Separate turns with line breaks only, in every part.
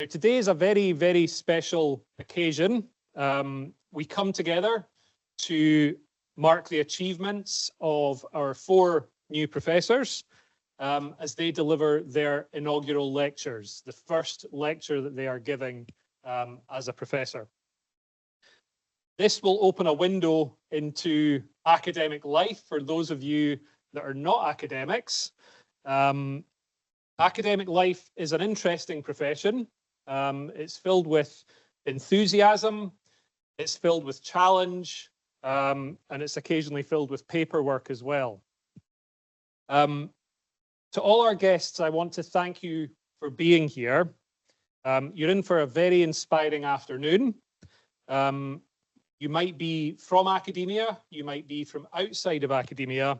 Today is a very, very special occasion. We come together to mark the achievements of our 4 new professors as they deliver their inaugural lectures, the first lecture that they are giving as a professor. This will open a window into academic life for those of you that are not academics. Academic life is an interesting profession. It's filled with enthusiasm, it's filled with challenge, and it's occasionally filled with paperwork as well. To all our guests, I want to thank you for being here. You're in for a very inspiring afternoon. You might be from academia, you might be from outside of academia,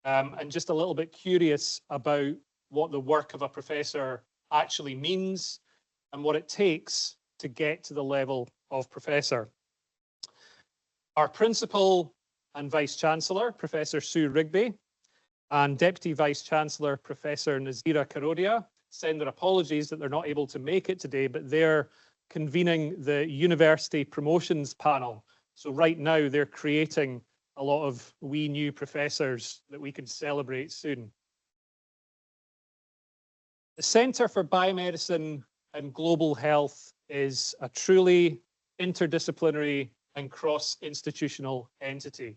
and just a little bit curious about what the work of a professor actually means and what it takes to get to the level of professor. Our Principal and Vice-Chancellor, Professor Sue Rigby, and Deputy Vice-Chancellor, Professor Nazira Karodia, send their apologies that they're not able to make it today, but they're convening the University Promotions Panel. So right now they're creating a lot of wee new professors that we can celebrate soon. The Centre for Biomedicine and Global Health is a truly interdisciplinary and cross-institutional entity.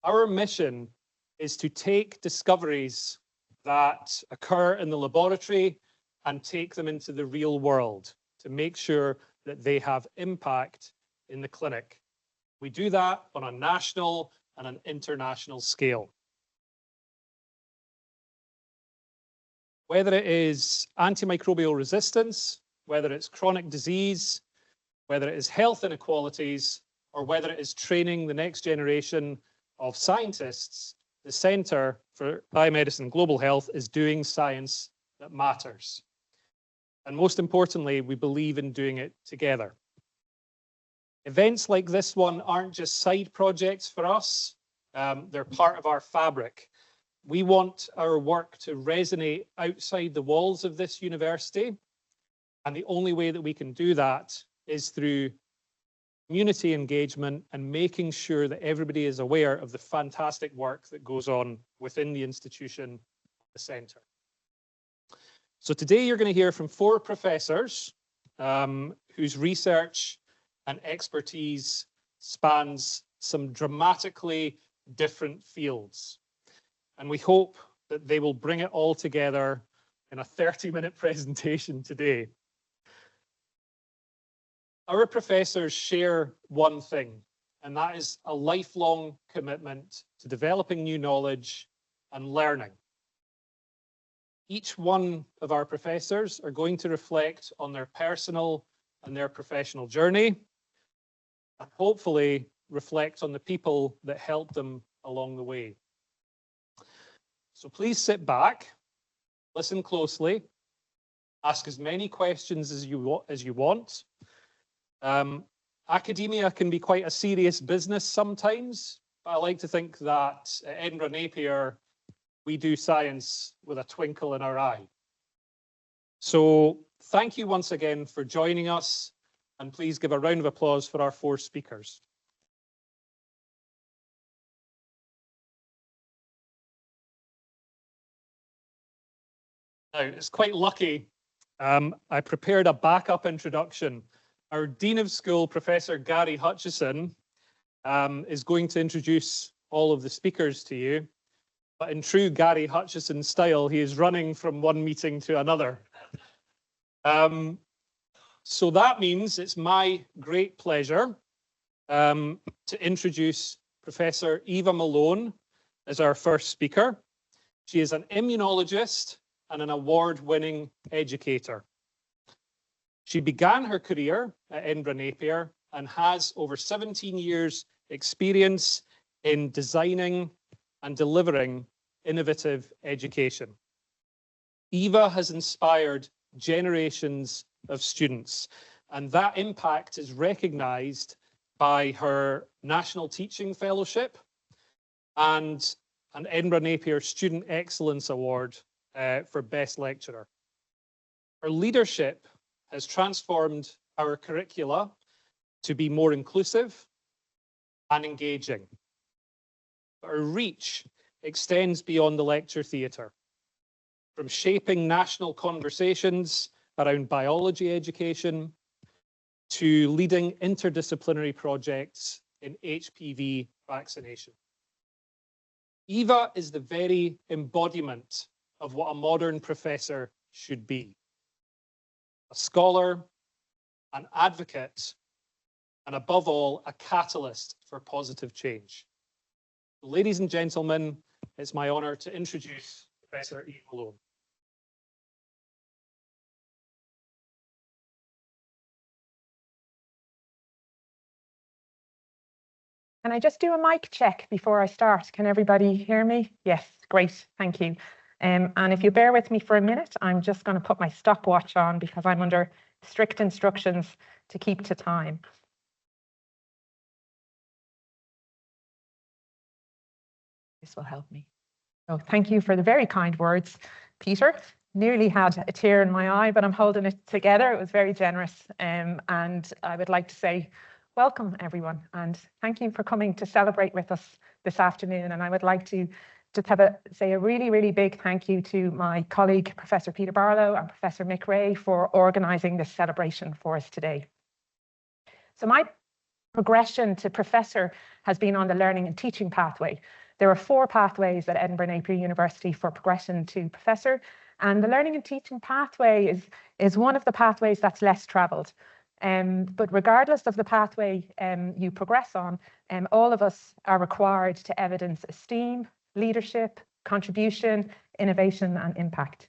Our mission is to take discoveries that occur in the laboratory and take them into the real world to make sure that they have impact in the clinic. We do that on a national and an international scale. Whether it is antimicrobial resistance, whether it's chronic disease, whether it is health inequalities, or whether it is training the next generation of scientists, the Centre for Biomedicine and Global Health is doing science that matters. And most importantly, we believe in doing it together. Events like this one aren't just side projects for us, they're part of our fabric. We want our work to resonate outside the walls of this university, and the only way that we can do that is through community engagement and making sure that everybody is aware of the fantastic work that goes on within the institution, the centre. So today you're going to hear from 4 professors whose research and expertise spans some dramatically different fields. And we hope that they will bring it all together in a 30-minute presentation today. Our professors share one thing, and that is a lifelong commitment to developing new knowledge and learning. Each one of our professors are going to reflect on their personal and their professional journey, and hopefully reflect on the people that helped them along the way. So please sit back, listen closely, ask as many questions as you want. Academia can be quite a serious business sometimes, but I like to think that at Edinburgh Napier, we do science with a twinkle in our eye. So thank you once again for joining us, and please give a round of applause for our 4 speakers. Now, it's quite lucky. I prepared a backup introduction. Our Dean of School, Professor Gary Hutchison, is going to introduce all of the speakers to you. But in true Gary Hutchison style, he is running from one meeting to another. So that means it's my great pleasure to introduce Professor Eva Malone as our first speaker. She is an immunologist and an award-winning educator. She began her career at Edinburgh Napier and has over 17 years experience in designing and delivering innovative education. Eva has inspired generations of students, and that impact is recognized by her National Teaching Fellowship and an Edinburgh Napier Student Excellence Award for Best Lecturer. Her leadership has transformed our curricula to be more inclusive and engaging. Our reach extends beyond the lecture theatre, from shaping national conversations around biology education to leading interdisciplinary projects in HPV vaccination. Eva is the very embodiment of what a modern professor should be: a scholar, an advocate, and above all, a catalyst for positive change. Ladies and gentlemen, it's my honour to introduce Professor Eva Malone.
Can I just do a mic check before I start? Can everybody hear me? Yes, great, thank you. And if you bear with me for a minute, I'm just going to put my stopwatch on because I'm under strict instructions to keep to time. This will help me. So thank you for the very kind words, Peter. Nearly had a tear in my eye, but I'm holding it together. It was very generous. And I would like to say, welcome everyone, and thank you for coming to celebrate with us this afternoon. And I would like to just say a really big thank you to my colleague, Professor Peter Barlow and Professor Mick Ray, for organising this celebration for us today. So my progression to professor has been on the learning and teaching pathway. There are 4 pathways at Edinburgh Napier University for progression to professor, and the learning and teaching pathway is one of the pathways that's less travelled. But regardless of the pathway you progress on, all of us are required to evidence esteem, leadership, contribution, innovation, and impact.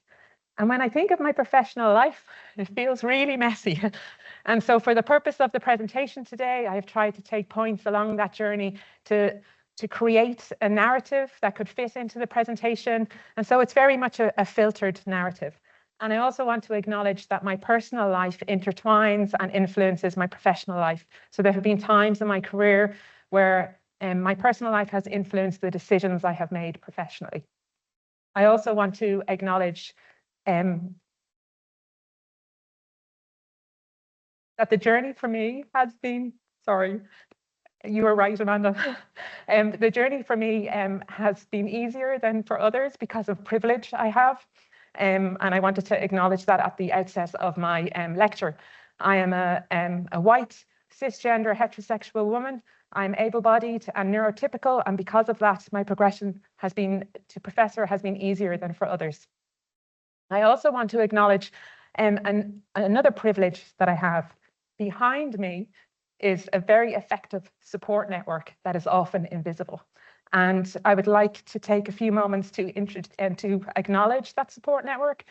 And when I think of my professional life, it feels really messy. And so for the purpose of the presentation today, I have tried to take points along that journey to create a narrative that could fit into the presentation. And so it's very much a filtered narrative. And I also want to acknowledge that my personal life intertwines and influences my professional life. So there have been times in my career where my personal life has influenced the decisions I have made professionally. I also want to acknowledge that the journey for me has been, sorry, you were right, Amanda. The journey for me has been easier than for others because of privilege I have. And I wanted to acknowledge that at the outset of my lecture. I am a white, cisgender, heterosexual woman. I'm able-bodied and neurotypical, and because of that, my progression has been to professor has been easier than for others. I also want to acknowledge another privilege that I have. Behind me is a very effective support network that is often invisible. And I would like to take a few moments to acknowledge that support network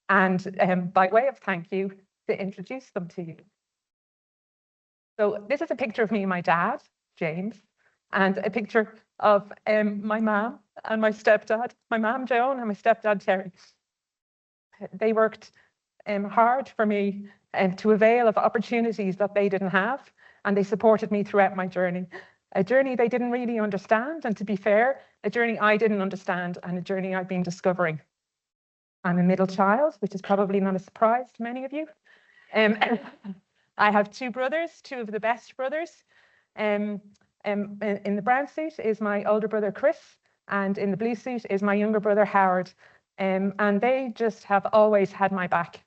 and by way of thank you, to introduce them to you. So this is a picture of me and my dad, James, and a picture of my mom and my stepdad, my mom, Joan, and my stepdad, Terry. They worked hard for me to avail of opportunities that they didn't have, and they supported me throughout my journey. A journey they didn't really understand, and to be fair, a journey I didn't understand, and a journey I've been discovering. I'm a middle child, which is probably not a surprise to many of you. I have 2 brothers, 2 of the best brothers. In the brown suit is my older brother, Chris, and in the blue suit is my younger brother, Howard. And they just have always had my back.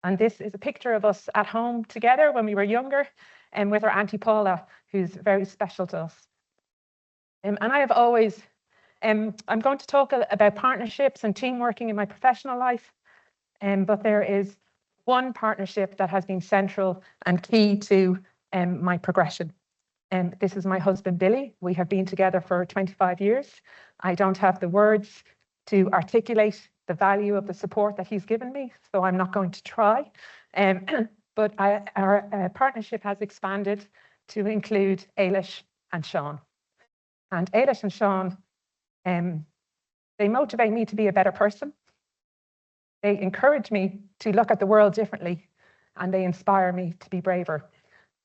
And this is a picture of us at home together when we were younger, and with our Auntie Paula, who's very special to us. And I have always, I'm going to talk about partnerships and team working in my professional life, but there is one partnership that has been central and key to my progression. This is my husband, Billy. We have been together for 25 years. I don't have the words to articulate the value of the support that he's given me, so I'm not going to try. But our partnership has expanded to include Ailish and Sean. And Ailish and Sean, they motivate me to be a better person. They encourage me to look at the world differently, and they inspire me to be braver.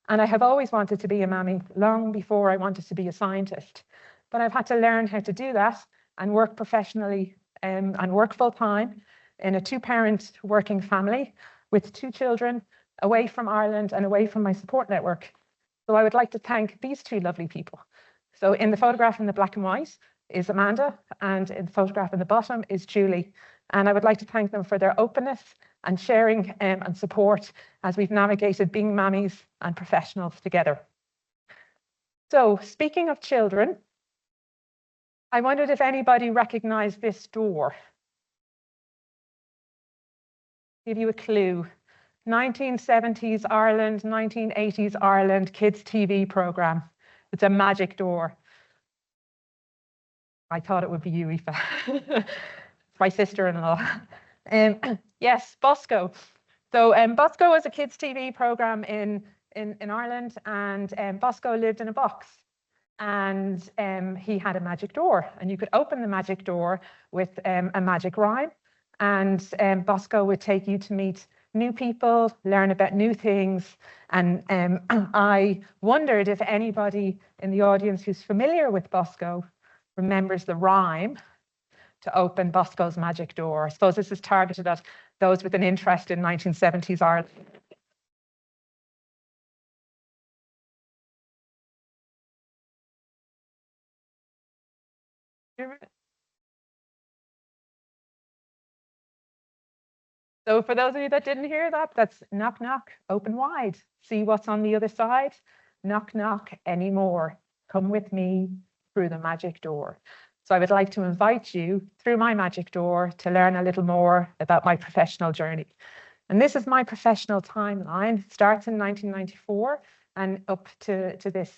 And I have always wanted to be a mammy, long before I wanted to be a scientist. But I've had to learn how to do that and work professionally and work full-time in a 2-parent working family with 2 children away from Ireland and away from my support network. So I would like to thank these two lovely people. So in the photograph in the black and white is Amanda, and in the photograph in the bottom is Julie. And I would like to thank them for their openness and sharing and support as we've navigated being mammies and professionals together. So speaking of children, I wondered if anybody recognized this door. Give you a clue. 1970s Ireland, 1980s Ireland kids TV program. It's a magic door. I thought it would be you, Aoife. It's my sister-in-law. Yes, Bosco. So Bosco was a kids TV program in Ireland, and Bosco lived in a box. And he had a magic door, and you could open the magic door with a magic rhyme. And Bosco would take you to meet new people, learn about new things. And I wondered if anybody in the audience who's familiar with Bosco remembers the rhyme to open Bosco's magic door. I suppose this is targeted at those with an interest in 1970s Ireland. So for those of you that didn't hear that, that's knock, knock, open wide. See what's on the other side. Knock, knock anymore. Come with me through the magic door. So I would like to invite you through my magic door to learn a little more about my professional journey. And this is my professional timeline. It starts in 1994 and up to this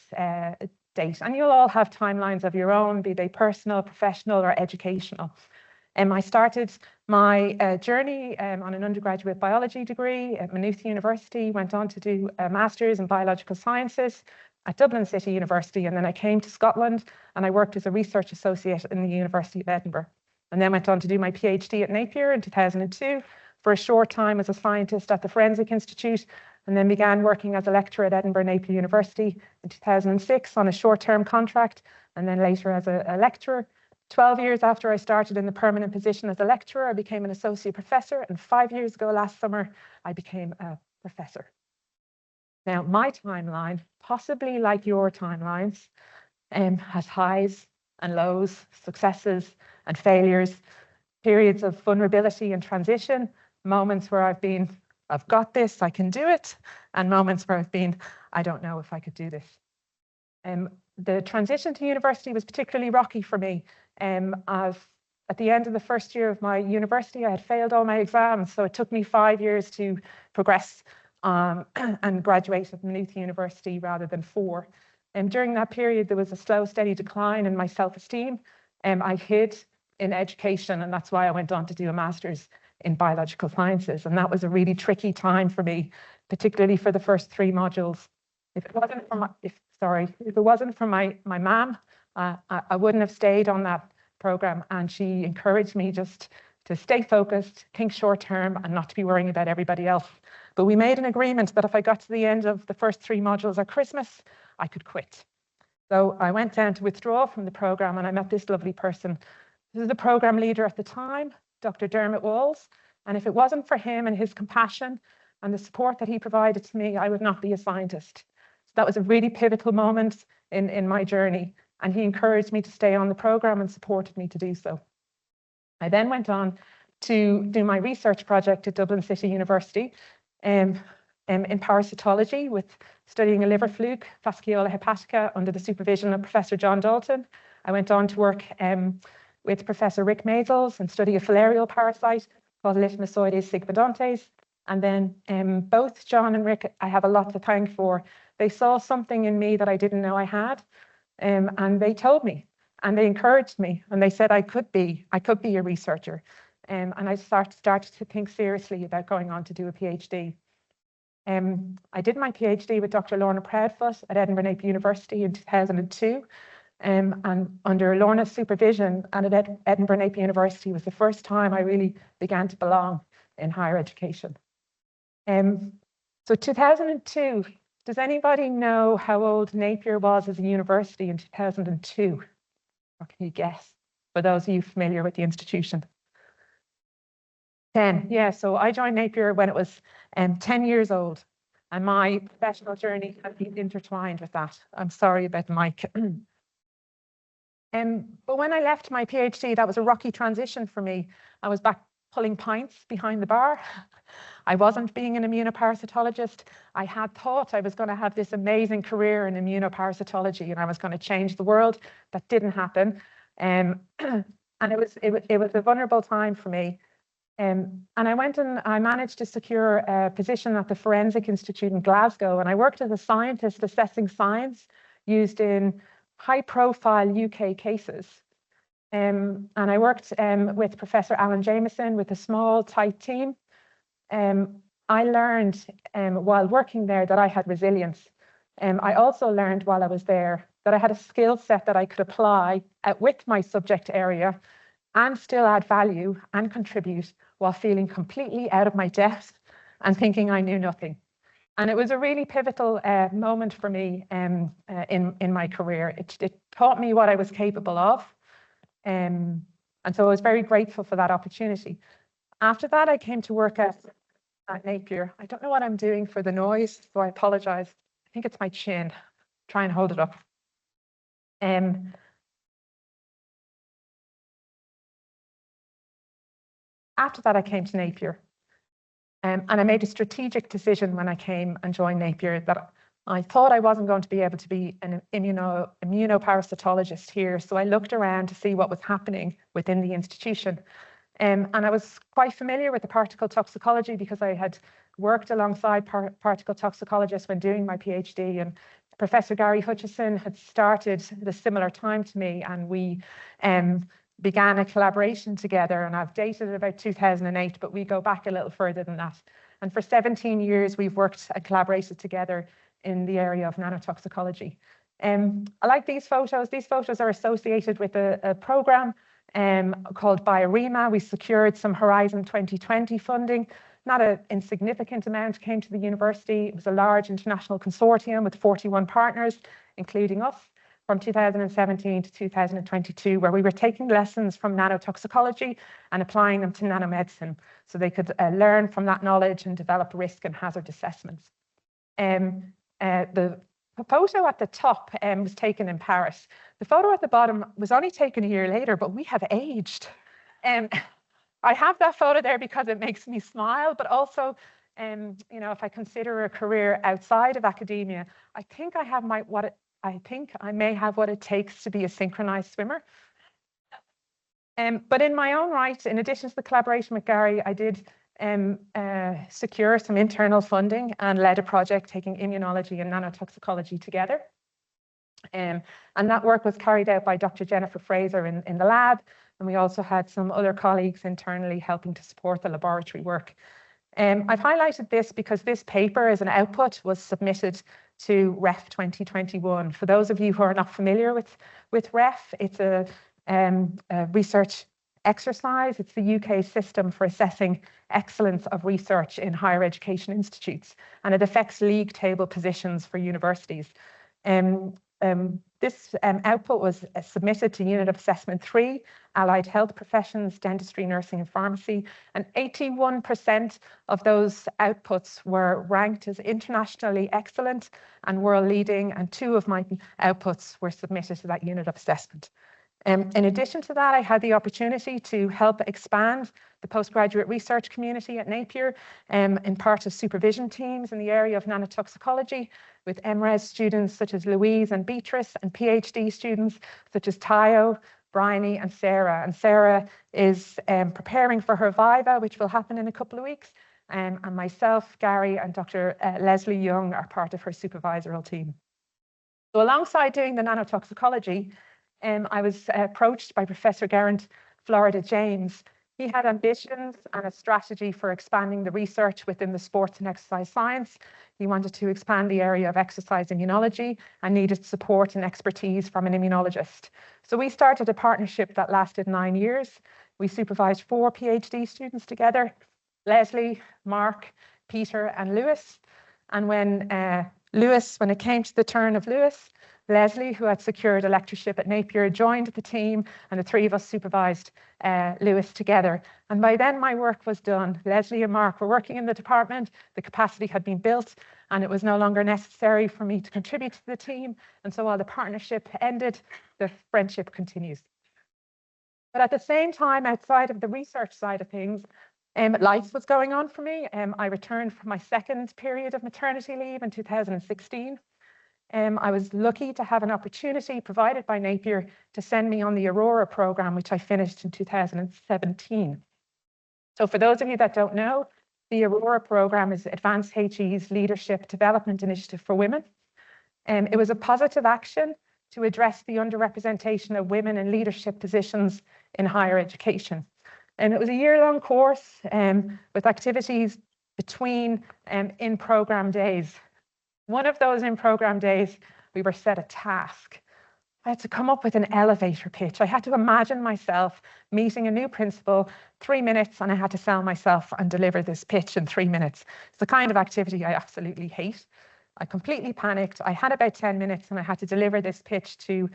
date. And you'll all have timelines of your own, be they personal, professional, or educational. I started my journey on an undergraduate biology degree at Maynooth University, went on to do a master's in biological sciences at Dublin City University, and then I came to Scotland and I worked as a research associate in the University of Edinburgh, and then went on to do my PhD at Napier in 2002 for a short time as a scientist at the Forensic Institute, and then began working as a lecturer at Edinburgh Napier University in 2006 on a short-term contract, and then later as a lecturer. 12 years after I started in the permanent position as a lecturer, I became an associate professor, and 5 years ago last summer, I became a professor. Now, my timeline, possibly like your timelines, has highs and lows, successes and failures, periods of vulnerability and transition, moments where I've been, I've got this, I can do it, and moments where I've been, I don't know if I could do this. The transition to university was particularly rocky for me. At the end of the first year of my university, I had failed all my exams, so it took me 5 years to progress and graduate at Maynooth University rather than 4. And during that period, there was a slow, steady decline in my self-esteem. I hid in education, and that's why I went on to do a master's in biological sciences. And that was a really tricky time for me, particularly for the first 3 modules. If it wasn't for my mom, I wouldn't have stayed on that program, and she encouraged me just to stay focused, think short term, and not to be worrying about everybody else. But we made an agreement that if I got to the end of the first 3 modules at Christmas, I could quit. So I went down to withdraw from the program, and I met this lovely person. This is the program leader at the time, Dr. Dermot Walls. And if it wasn't for him and his compassion and the support that he provided to me, I would not be a scientist. So that was a really pivotal moment in my journey. And he encouraged me to stay on the program and supported me to do so. I then went on to do my research project at Dublin City University in parasitology, with studying a liver fluke, Fasciola hepatica, under the supervision of Professor John Dalton. I went on to work with Professor Rick Maisels and study a filarial parasite called Lithomisoides sigmodonthes. And then both John and Rick, I have a lot to thank for. They saw something in me that I didn't know I had. And they told me, and they encouraged me, and they said I could be a researcher. And I started to think seriously about going on to do a PhD. I did my PhD with Dr. Lorna Proudfoot at Edinburgh Napier University in 2002. And under Lorna's supervision and at Edinburgh Napier University was the first time I really began to belong in higher education. So 2002, does anybody know how old Napier was as a university in 2002? Or can you guess, for those of you familiar with the institution? 10, yeah. So I joined Napier when it was 10 years old, and my professional journey has been intertwined with that. I'm sorry about the mic. But when I left my PhD, that was a rocky transition for me. I was back pulling pints behind the bar. I wasn't being an immunoparasitologist. I had thought I was going to have this amazing career in immunoparasitology and I was going to change the world. That didn't happen. And it was a vulnerable time for me. And I went and I managed to secure a position at the Forensic Institute in Glasgow. And I worked as a scientist assessing science used in high-profile UK cases. And I worked with Professor Alan Jameson with a small, tight team. I learned while working there that I had resilience. I also learned while I was there that I had a skill set that I could apply with my subject area and still add value and contribute while feeling completely out of my depth and thinking I knew nothing. And it was a really pivotal moment for me in my career. It taught me what I was capable of. And so I was very grateful for that opportunity. After that, I came to work at Napier. I don't know what I'm doing for the noise, so I apologize. I think it's my chin. Try and hold it up. After that, I came to Napier. And I made a strategic decision when I came and joined Napier that I thought I wasn't going to be able to be an immunoparasitologist here. So I looked around to see what was happening within the institution. And I was quite familiar with the particle toxicology because I had worked alongside particle toxicologists when doing my PhD. And Professor Gary Hutchison had started at a similar time to me, and we began a collaboration together, and I've dated it about 2008, but we go back a little further than that. And for 17 years, we've worked and collaborated together in the area of nanotoxicology. I like these photos. These photos are associated with a program called BioRema. We secured some Horizon 2020 funding. Not an insignificant amount came to the university. It was a large international consortium with 41 partners, including us, from 2017 to 2022, where we were taking lessons from nanotoxicology and applying them to nanomedicine so they could learn from that knowledge and develop risk and hazard assessments. The photo at the top was taken in Paris. The photo at the bottom was only taken a year later, but we have aged. I have that photo there because it makes me smile, but also, you know, if I consider a career outside of academia, I think I have I may have what it takes to be a synchronized swimmer. But in my own right, in addition to the collaboration with Gary, I did secure some internal funding and led a project taking immunology and nanotoxicology together. And that work was carried out by Dr. Jennifer Fraser in the lab. And we also had some other colleagues internally helping to support the laboratory work. I've highlighted this because this paper as an output was submitted to REF 2021. For those of you who are not familiar with REF, it's a research exercise. It's the UK system for assessing excellence of research in higher education institutes, and it affects league table positions for universities. This output was submitted to Unit of Assessment 3, Allied Health Professions, Dentistry, Nursing and Pharmacy, and 81% of those outputs were ranked as internationally excellent and world leading, and 2 of my outputs were submitted to that Unit of Assessment. In addition to that, I had the opportunity to help expand the postgraduate research community at Napier in part of supervision teams in the area of nanotoxicology with MRes students such as Louise and Beatrice, and PhD students such as Tayo, Bryony and Sarah. And Sarah is preparing for her Viva, which will happen in a couple of weeks. And myself, Gary and Dr. Leslie Young are part of her supervisorial team. So alongside doing the nanotoxicology, I was approached by Professor Geraint Florida James. He had ambitions and a strategy for expanding the research within the sports and exercise science. He wanted to expand the area of exercise immunology and needed support and expertise from an immunologist. So we started a partnership that lasted 9 years. We supervised 4 PhD students together, Leslie, Mark, Peter and Lewis. And when it came to the turn of Lewis, Leslie, who had secured a lectureship at Napier, joined the team, and the three of us supervised Lewis together. And by then my work was done. Leslie and Mark were working in the department, the capacity had been built, and it was no longer necessary for me to contribute to the team. And so while the partnership ended, the friendship continues. But at the same time, outside of the research side of things, life was going on for me. I returned from my second period of maternity leave in 2016. I was lucky to have an opportunity provided by Napier to send me on the Aurora program, which I finished in 2017. So for those of you that don't know, the Aurora program is Advanced HE's Leadership Development Initiative for Women. It was a positive action to address the underrepresentation of women in leadership positions in higher education. And it was a year-long course with activities between in-program days. One of those in-program days, we were set a task. I had to come up with an elevator pitch. I had to imagine myself meeting a new principal, 3 minutes, and I had to sell myself and deliver this pitch in 3 minutes. It's the kind of activity I absolutely hate. I completely panicked. I had about 10 minutes and I had to deliver this pitch to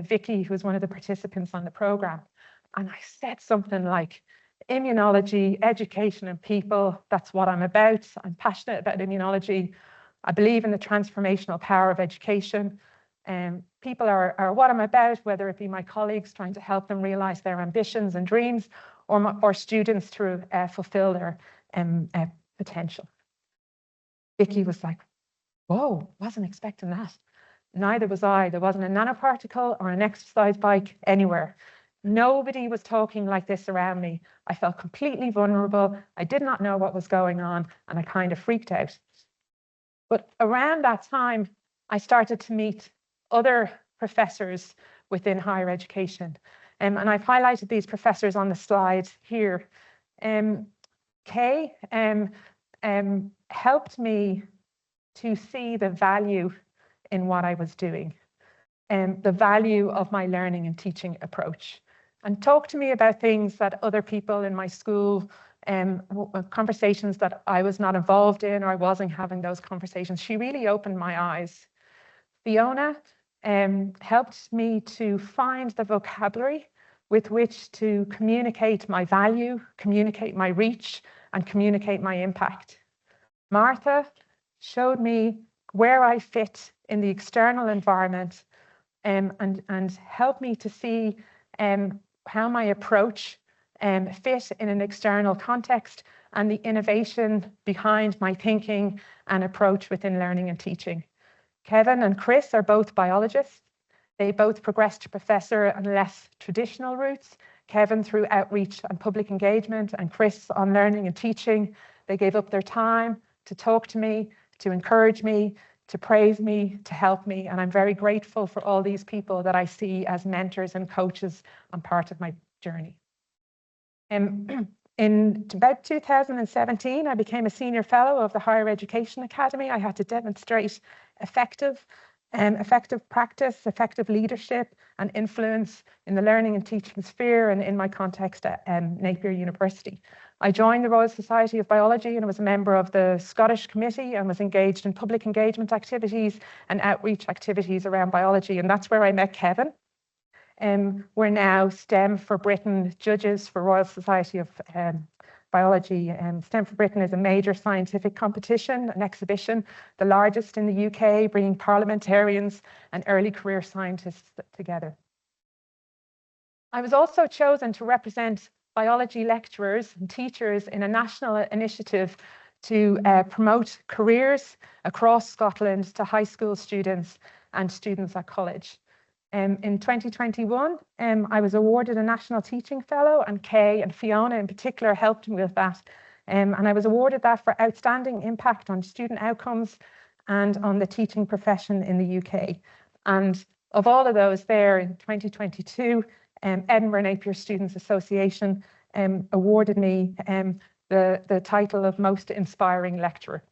Vicky, who was one of the participants on the program. And I said something like, immunology, education and people, that's what I'm about. I'm passionate about immunology. I believe in the transformational power of education. People are what I'm about, whether it be my colleagues trying to help them realize their ambitions and dreams, or students to fulfill their potential. Vicky was like, whoa, wasn't expecting that. Neither was I. There wasn't a nanoparticle or an exercise bike anywhere. Nobody was talking like this around me. I felt completely vulnerable. I did not know what was going on, and I kind of freaked out. But around that time, I started to meet other professors within higher education. And I've highlighted these professors on the slide here. Kay helped me to see the value in what I was doing, and the value of my learning and teaching approach, and talk to me about things that other people in my school, conversations that I was not involved in, or I wasn't having those conversations. She really opened my eyes. Fiona helped me to find the vocabulary with which to communicate my value, communicate my reach, and communicate my impact. Martha showed me where I fit in the external environment, and helped me to see how my approach fit in an external context, and the innovation behind my thinking and approach within learning and teaching. Kevin and Chris are both biologists. They both progressed to professor on less traditional routes. Kevin through outreach and public engagement, and Chris on learning and teaching. They gave up their time to talk to me, to encourage me, to praise me, to help me. And I'm very grateful for all these people that I see as mentors and coaches on part of my journey. In about 2017, I became a senior fellow of the Higher Education Academy. I had to demonstrate effective practice, effective leadership and influence in the learning and teaching sphere, and in my context at Napier University. I joined the Royal Society of Biology and was a member of the Scottish Committee, and was engaged in public engagement activities and outreach activities around biology. And that's where I met Kevin. We're now STEM for Britain judges for Royal Society of Biology. STEM for Britain is a major scientific competition, an exhibition, the largest in the UK, bringing parliamentarians and early career scientists together. I was also chosen to represent biology lecturers and teachers in a national initiative to promote careers across Scotland to high school students and students at college. In 2021, I was awarded a National Teaching Fellow, and Kay and Fiona in particular helped me with that. And I was awarded that for outstanding impact on student outcomes and on the teaching profession in the UK. And of all of those there in 2022, Edinburgh Napier Students Association awarded me the title of Most Inspiring Lecturer.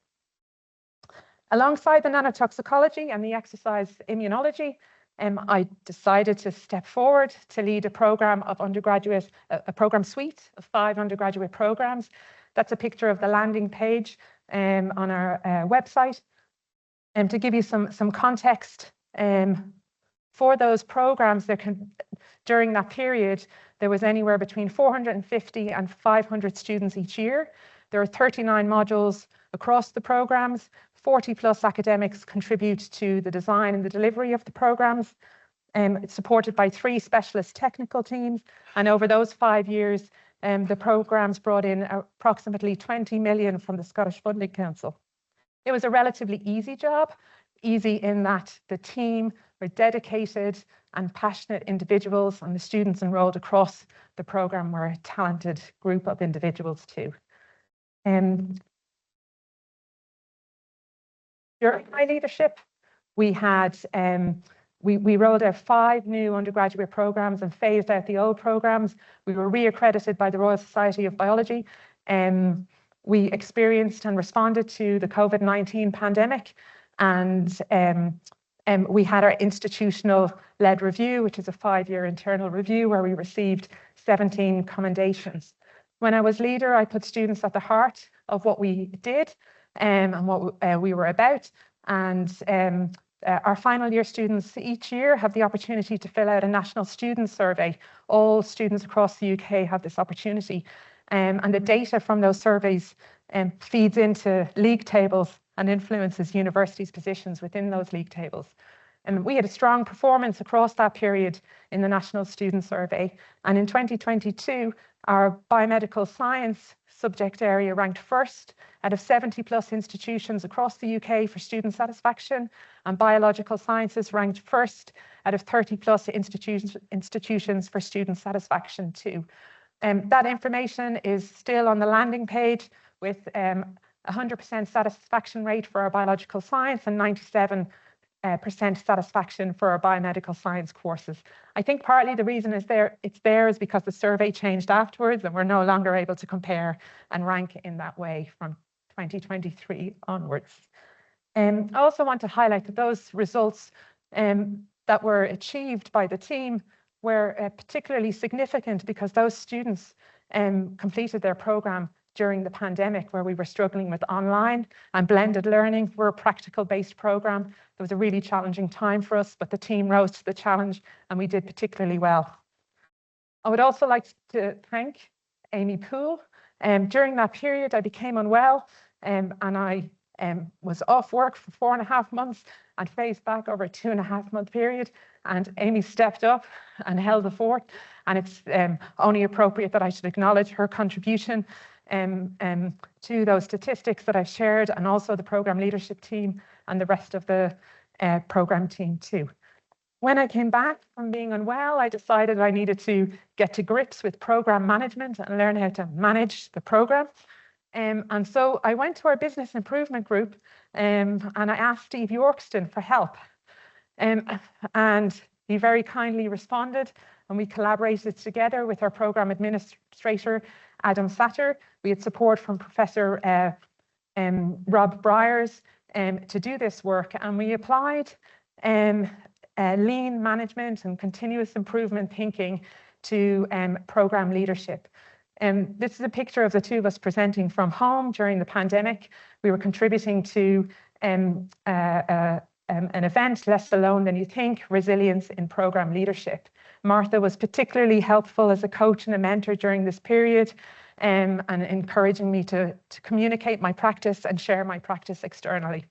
Alongside the nanotoxicology and the exercise immunology, I decided to step forward to lead a program of undergraduate, a program suite of 5 undergraduate programs. That's a picture of the landing page on our website. To give you some context, For those programs, during that period, there was anywhere between 450 and 500 students each year. There are 39 modules across the programs. 40 plus academics contribute to the design and the delivery of the programs. It's supported by 3 specialist technical teams. And over those 5 years, the programs brought in approximately 20 million from the Scottish Funding Council. It was a relatively easy job, easy in that the team were dedicated and passionate individuals, and the students enrolled across the program were a talented group of individuals too. During my leadership, we had we rolled out 5 new undergraduate programs and phased out the old programs. We were re-accredited by the Royal Society of Biology. We experienced and responded to the COVID-19 pandemic, and we had our institutional-led review, which is a 5-year internal review where we received 17 commendations. When I was leader, I put students at the heart of what we did and what we were about. And our final year students each year have the opportunity to fill out a national student survey. All students across the UK have this opportunity. And the data from those surveys feeds into league tables and influences universities' positions within those league tables. And we had a strong performance across that period in the National Student Survey. And in 2022, our biomedical science subject area ranked first out of 70 plus institutions across the UK for student satisfaction, and biological sciences ranked first out of 30 plus institutions for student satisfaction too. That information is still on the landing page with 100% satisfaction rate for our biological science and 97% satisfaction for our biomedical science courses. I think partly the reason it's there is because the survey changed afterwards and we're no longer able to compare and rank in that way from 2023 onwards. I also want to highlight that those results that were achieved by the team were particularly significant because those students completed their program during the pandemic, where we were struggling with online and blended learning. We're a practical-based program. It was a really challenging time for us, but the team rose to the challenge and we did particularly well. I would also like to thank Amy Poole. During that period, I became unwell and I was off work for 4.5 months and phased back over a 2.5-month period. And Amy stepped up and held the fort. And it's only appropriate that I should acknowledge her contribution to those statistics that I've shared, and also the program leadership team and the rest of the program team too. When I came back from being unwell, I decided I needed to get to grips with program management and learn how to manage the program. And so I went to our business improvement group and I asked Steve Yorkston for help. And he very kindly responded, and we collaborated together with our program administrator, Adam Satter. We had support from Professor Rob Briers to do this work, and we applied lean management and continuous improvement thinking to program leadership. This is a picture of the two of us presenting from home during the pandemic. We were contributing to an event, Less Alone Than You Think, Resilience in Program Leadership. Martha was particularly helpful as a coach and a mentor during this period, and encouraging me to communicate my practice and share my practice externally.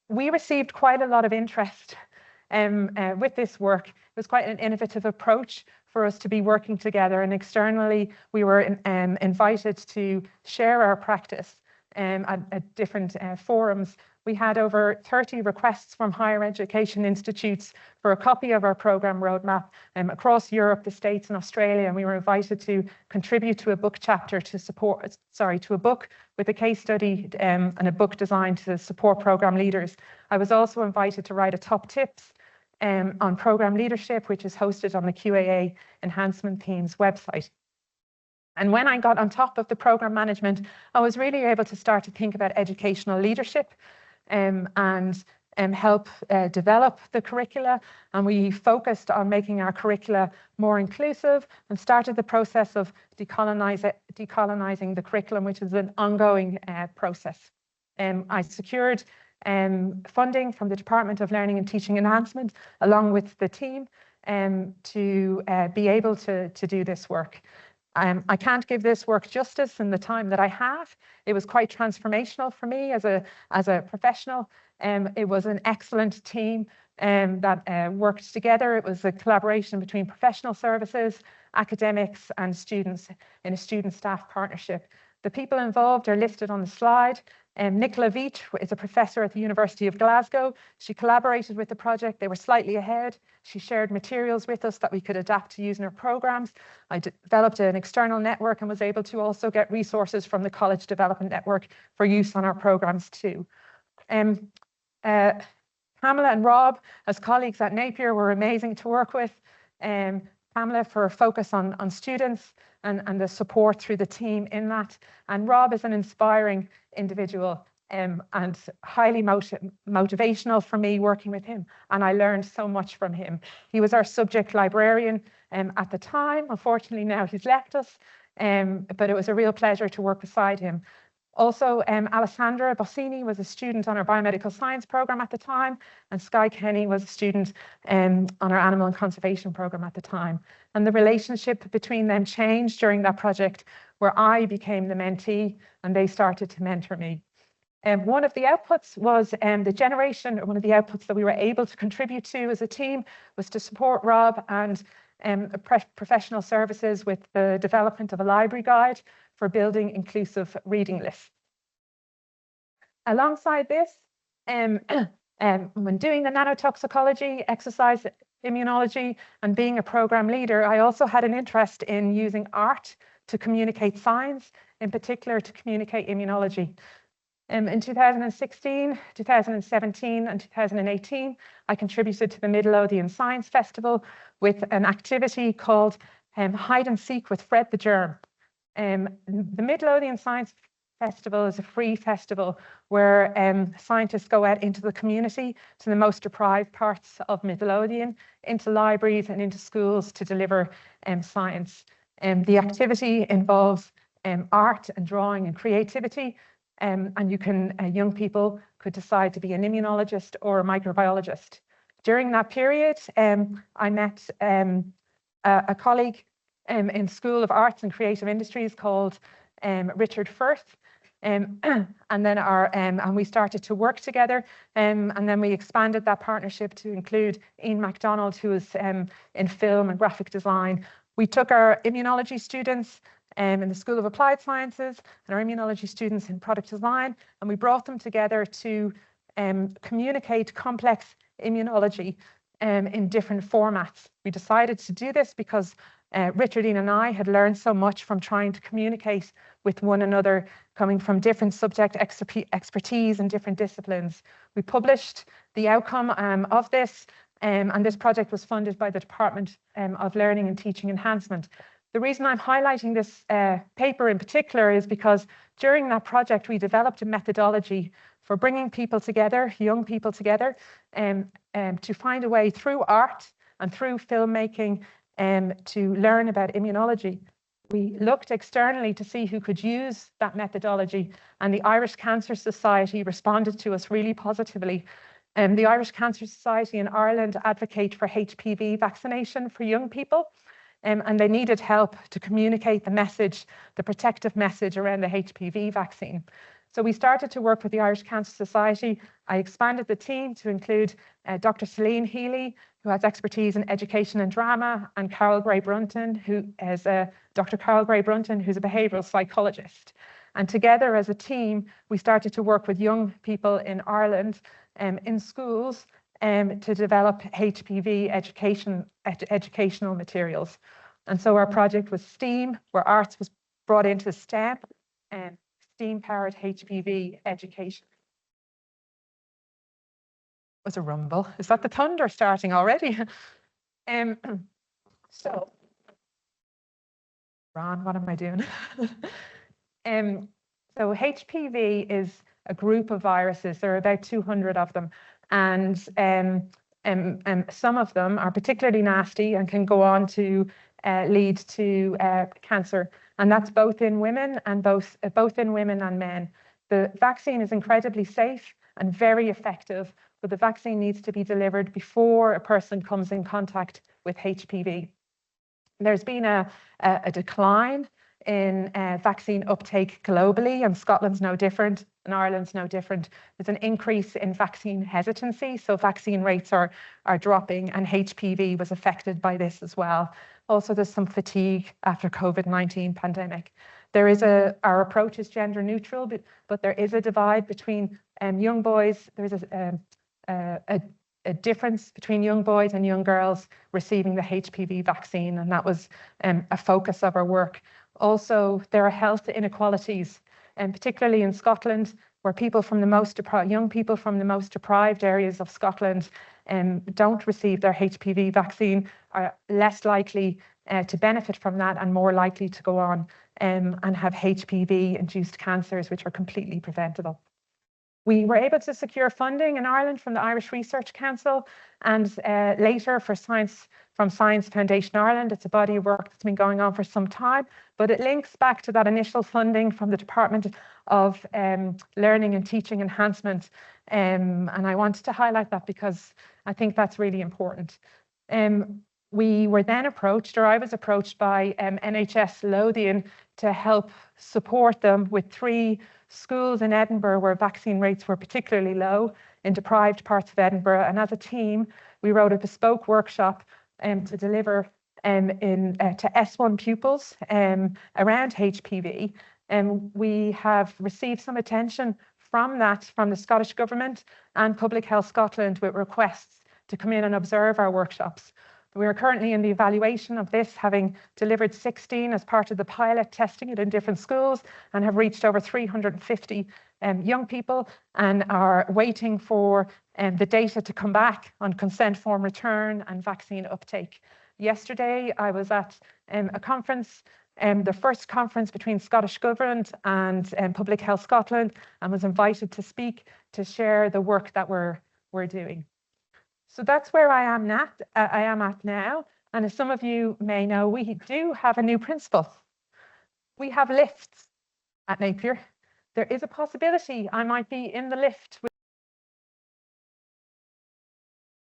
We received quite a lot of interest with this work. It was quite an innovative approach for us to be working together, and externally we were invited to share our practice at different forums. We had over 30 requests from higher education institutes for a copy of our program roadmap across Europe, the States and Australia, and we were invited to contribute to a book chapter to support, to a book with a case study and a book designed to support program leaders. I was also invited to write a top tips on program leadership, which is hosted on the QAA Enhancement Themes website. And when I got on top of the program management, I was really able to start to think about educational leadership and help develop the curricula. And we focused on making our curricula more inclusive and started the process of decolonizing the curriculum, which is an ongoing process. I secured funding from the Department of Learning and Teaching Enhancement, along with the team, to be able to do this work. I can't give this work justice in the time that I have. It was quite transformational for me as a professional. It was an excellent team that worked together. It was a collaboration between professional services, academics, and students in a student-staff partnership. The people involved are listed on the slide. Nicola Veitch is a professor at the University of Glasgow. She collaborated with the project. They were slightly ahead. She shared materials with us that we could adapt to use in our programs. I developed an external network and was able to also get resources from the College Development Network for use on our programs too. Pamela and Rob, as colleagues at Napier, were amazing to work with. Pamela for a focus on students and the support through the team in that. And Rob is an inspiring individual and highly motivational for me working with him. And I learned so much from him. He was our subject librarian at the time. Unfortunately, now he's left us, but it was a real pleasure to work beside him. Also, Alessandra Bossini was a student on our biomedical science program at the time, and Skye Kenny was a student on our animal and conservation program at the time. And the relationship between them changed during that project, where I became the mentee and they started to mentor me. One of the outputs was the generation, or one of the outputs that we were able to contribute to as a team was to support Rob and professional services with the development of a library guide for building inclusive reading lists. Alongside this, when doing the nanotoxicology, exercise immunology, and being a program leader, I also had an interest in using art to communicate science, in particular to communicate immunology. In 2016, 2017, and 2018, I contributed to the Midlothian Science Festival with an activity called Hide and Seek with Fred the Germ. The Midlothian Science Festival is a free festival where scientists go out into the community, to the most deprived parts of Midlothian, into libraries and into schools to deliver science. The activity involves art and drawing and creativity, and young people could decide to be an immunologist or a microbiologist. During that period, I met a colleague in School of Arts and Creative Industries called Richard Firth, and we started to work together, and then we expanded that partnership to include Ian MacDonald, who is in film and graphic design. We took our immunology students in the School of Applied Sciences and our immunology students in product design, and we brought them together to communicate complex immunology in different formats. We decided to do this because Richard, Ian and I had learned so much from trying to communicate with one another, coming from different subject expertise and different disciplines. We published the outcome of this, and this project was funded by the Department of Learning and Teaching Enhancement. The reason I'm highlighting this paper in particular is because during that project, we developed a methodology for bringing people together, young people together, to find a way through art and through filmmaking to learn about immunology. We looked externally to see who could use that methodology, and the Irish Cancer Society responded to us really positively. The Irish Cancer Society in Ireland advocate for HPV vaccination for young people, and they needed help to communicate the message, the protective message around the HPV vaccine. So we started to work with the Irish Cancer Society. I expanded the team to include Dr. Celine Healy, who has expertise in education and drama, and Carol Gray-Brunton, who is Dr. Carol Gray-Brunton, who's a behavioural psychologist. And together as a team, we started to work with young people in Ireland in schools to develop HPV educational materials. And so our project was STEAM, where arts was brought into STEM, and STEAM-powered HPV education. Was a rumble. Is that the thunder starting already? So, Ron, what am I doing? So HPV is a group of viruses. There are about 200 of them, and some of them are particularly nasty and can go on to lead to cancer, and that's both in women and both in women and men. The vaccine is incredibly safe and very effective, but the vaccine needs to be delivered before a person comes in contact with HPV. There's been a decline in vaccine uptake globally, and Scotland's no different, and Ireland's no different. There's an increase in vaccine hesitancy, so vaccine rates are dropping, and HPV was affected by this as well. Also, there's some fatigue after COVID-19 pandemic. Our approach is gender neutral, but there is a divide between young boys. There's a difference between young boys and young girls receiving the HPV vaccine, and that was a focus of our work. Also, there are health inequalities, and particularly in Scotland, where young people from the most deprived areas of Scotland don't receive their HPV vaccine, are less likely to benefit from that and more likely to go on and have HPV-induced cancers, which are completely preventable. We were able to secure funding in Ireland from the Irish Research Council and later from Science Foundation Ireland. It's a body of work that's been going on for some time, but it links back to that initial funding from the Department of Learning and Teaching Enhancement. And I wanted to highlight that because I think that's really important. We were then approached, or I was approached by NHS Lothian to help support them with 3 schools in Edinburgh where vaccine rates were particularly low in deprived parts of Edinburgh. And as a team, we wrote a bespoke workshop to deliver to S1 pupils around HPV. We have received some attention from the Scottish Government and Public Health Scotland with requests to come in and observe our workshops. We are currently in the evaluation of this, having delivered 16 as part of the pilot, testing it in different schools, and have reached over 350 young people, and are waiting for the data to come back on consent form return and vaccine uptake. Yesterday, I was at a conference, the first conference between Scottish Government and Public Health Scotland, and was invited to speak to share the work that we're doing. So that's where I am at now. And as some of you may know, we do have a new principal. We have lifts at Napier. There is a possibility I might be in the lift with